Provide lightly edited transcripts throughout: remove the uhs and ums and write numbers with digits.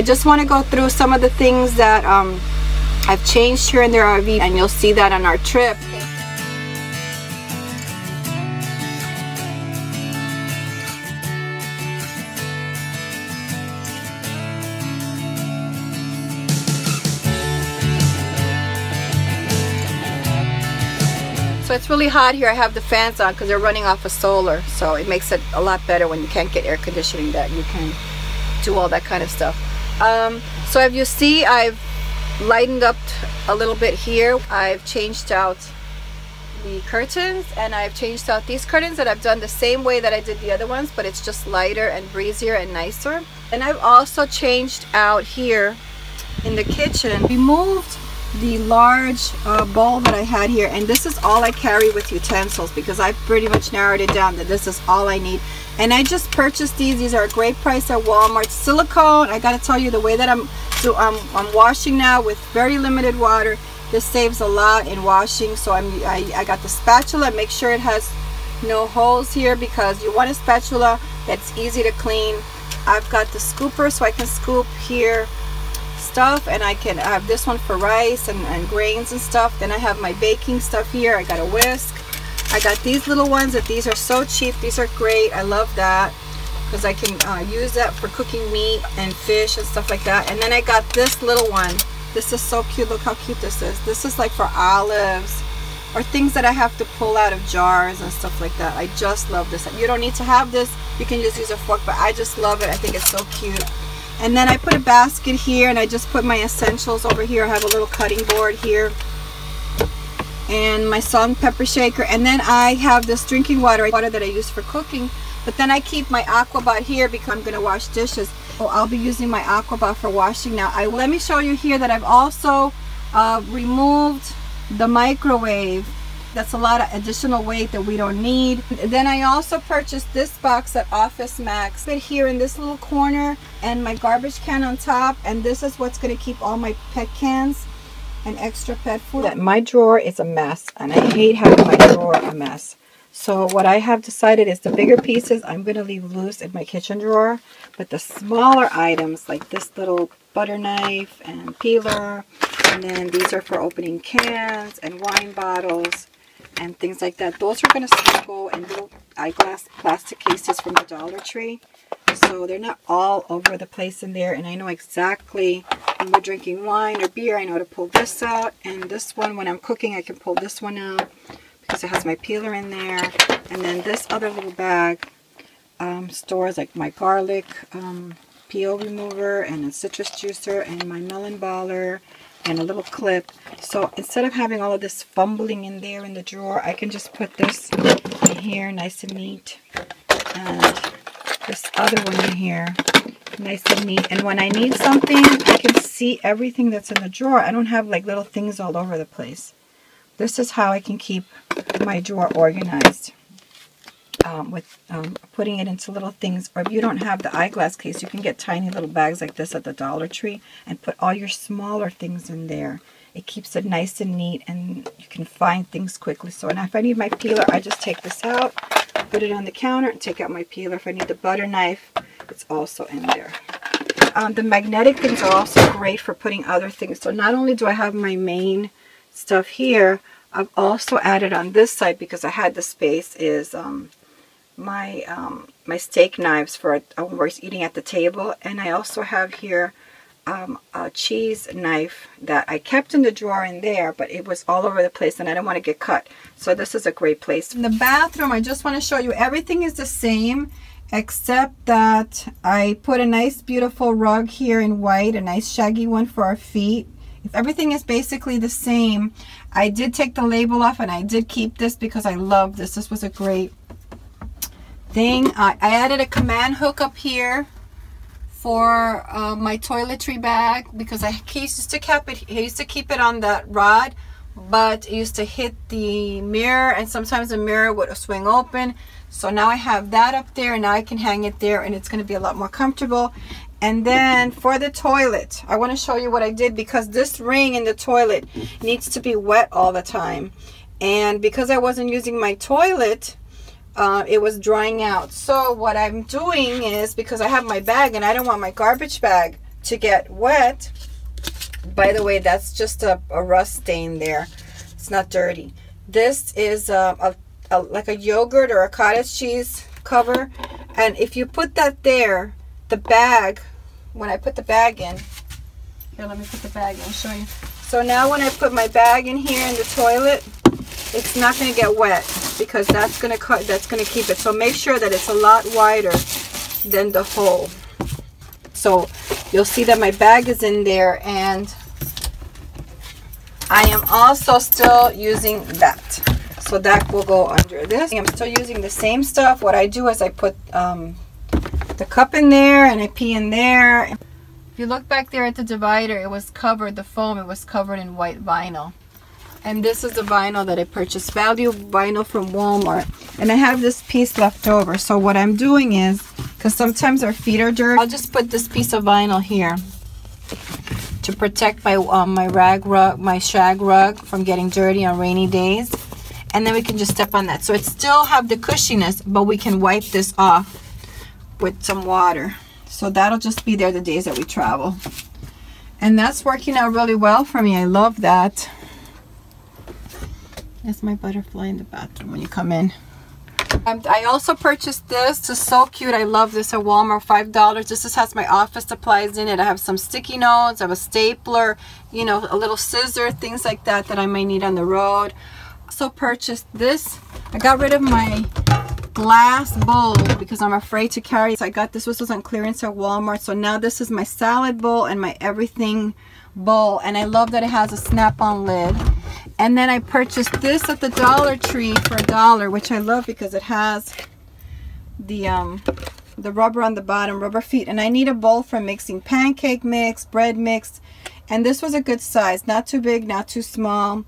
I just want to go through some of the things that I've changed here in their RV, and you'll see that on our trip. So it's really hot here. I have the fans on because they're running off of solar, so it makes it a lot better when you can't get air conditioning, that you can do all that kind of stuff. So as you see, I've lightened up a little bit here. I've changed out the curtains, and I've changed out these curtains, and I've done the same way that I did the other ones, but it's just lighter and breezier and nicer. And I've also changed out here in the kitchen, removed the large bowl that I had here, and this is all I carry with utensils because I've pretty much narrowed it down that this is all I need. And I just purchased these. These are a great price at Walmart. Silicone. I gotta tell you, the way that I'm washing now with very limited water, this saves a lot in washing. So I got the spatula. Make sure it has no holes here because you want a spatula that's easy to clean. I've got the scooper so I can scoop here stuff, and I have this one for rice and grains and stuff. Then I have my baking stuff here. I got a whisk. I got these little ones, that these are so cheap. These are great. I love that because I can use that for cooking meat and fish and stuff like that. And then I got this little one. This is so cute. Look how cute this is. This is like for olives or things that I have to pull out of jars and stuff like that. I just love this. You don't need to have this. You can just use a fork, but I just love it. I think it's so cute. And then I put a basket here, and I just put my essentials over here. I have a little cutting board here and my salt and pepper shaker. And then I have this drinking water that I use for cooking. But then I keep my Aquabot here because I'm going to wash dishes. So I'll be using my Aquabot for washing now. Let me show you here that I've also removed the microwave. That's a lot of additional weight that we don't need. Then I also purchased this box at Office Max. Fit here in this little corner, and my garbage can on top. And this is what's going to keep all my pet cans and extra pet food. My drawer is a mess, and I hate having my drawer a mess. So what I have decided is the bigger pieces I'm going to leave loose in my kitchen drawer, but the smaller items like this little butter knife and peeler, and then these are for opening cans and wine bottles and things like that. Those are going to go in little eyeglass plastic cases from the Dollar Tree. So they're not all over the place in there. And I know exactly when we're drinking wine or beer, I know to pull this out. And this one, when I'm cooking, I can pull this one out because it has my peeler in there. And then this other little bag stores like my garlic peel remover and a citrus juicer and my melon baller and a little clip. So instead of having all of this fumbling in there in the drawer, I can just put this in here nice and neat, and this other one in here nice and neat. And when I need something, I can see everything that's in the drawer. I don't have like little things all over the place. This is how I can keep my drawer organized, with putting it into little things. Or if you don't have the eyeglass case, you can get tiny little bags like this at the Dollar Tree and put all your smaller things in there. It keeps it nice and neat, and you can find things quickly. So, and if I need my peeler, I just take this out, put it on the counter, and take out my peeler. If I need the butter knife, it's also in there. The magnetic things are also great for putting other things. So not only do I have my main stuff here, I've also added on this side, because I had the space, is my steak knives for when we're eating at the table. And I also have here a cheese knife that I kept in the drawer in there, but it was all over the place and I don't want to get cut. So this is a great place. In the bathroom, I just want to show you everything is the same, except that I put a nice beautiful rug here in white, a nice shaggy one for our feet. If everything is basically the same, I did take the label off and I did keep this because I love this. This was a great thing. I added a command hook up here for my toiletry bag, because I used to keep it on that rod, but it used to hit the mirror and sometimes the mirror would swing open. So now I have that up there, and now I can hang it there, and it's going to be a lot more comfortable. And then for the toilet, I want to show you what I did, because this ring in the toilet needs to be wet all the time. And because I wasn't using my toilet, it was drying out. So what I'm doing is, because I have my bag and I don't want my garbage bag to get wet. By the way, that's just a rust stain there. It's not dirty. This is like a yogurt or a cottage cheese cover, and if you put that there, the bag, when I put the bag in here, let me put the bag in and show you. So now when I put my bag in here in the toilet, it's not going to get wet because that's going to keep it. So make sure that it's a lot wider than the hole. So you'll see that my bag is in there, and I am also still using that. So that will go under this. I'm still using the same stuff. What I do is I put the cup in there and I pee in there. If you look back there at the divider, it was covered, the foam, it was covered in white vinyl. And this is the vinyl that I purchased, value vinyl from Walmart. And I have this piece left over. So what I'm doing is, because sometimes our feet are dirty, I'll just put this piece of vinyl here to protect my my rag rug, my shag rug from getting dirty on rainy days. And then we can just step on that. So it still have the cushiness, but we can wipe this off with some water. So that'll just be there the days that we travel. And that's working out really well for me. I love that. That's my butterfly in the bathroom when you come in. I also purchased this. This is so cute. I love this at Walmart, $5. This just has my office supplies in it. I have some sticky notes. I have a stapler, you know, a little scissor, things like that that I might need on the road. Also purchased this. I got rid of my glass bowl because I'm afraid to carry it. So I got this. This was on clearance at Walmart. So now this is my salad bowl and my everything bowl. And I love that it has a snap-on lid. And then I purchased this at the Dollar Tree for $1, which I love because it has the rubber on the bottom, rubber feet. And I need a bowl for mixing pancake mix, bread mix. And this was a good size, not too big, not too small.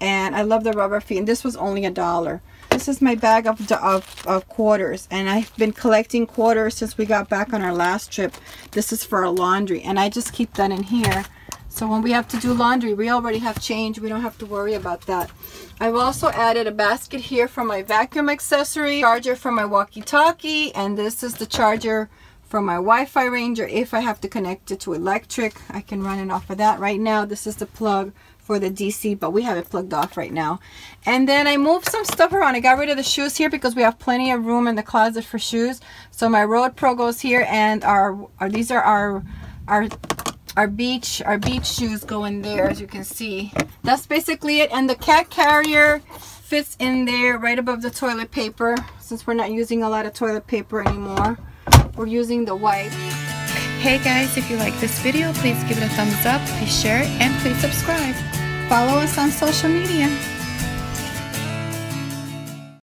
And I love the rubber feet. And this was only $1. This is my bag of quarters, and I've been collecting quarters since we got back on our last trip. This is for our laundry, and I just keep that in here. So when we have to do laundry, we already have change. We don't have to worry about that. I've also added a basket here for my vacuum accessory, charger for my walkie-talkie, and this is the charger for my Wi-Fi Ranger. If I have to connect it to electric, I can run it off of that. Right now, this is the plug for the DC, but we have it plugged off right now. And then I moved some stuff around. I got rid of the shoes here because we have plenty of room in the closet for shoes. So my Road Pro goes here, and these are our beach shoes go in there, as you can see. That's basically it. And the cat carrier fits in there right above the toilet paper. Since we're not using a lot of toilet paper anymore, we're using the white. Hey guys, if you like this video, please give it a thumbs up, please share it, and please subscribe. Follow us on social media.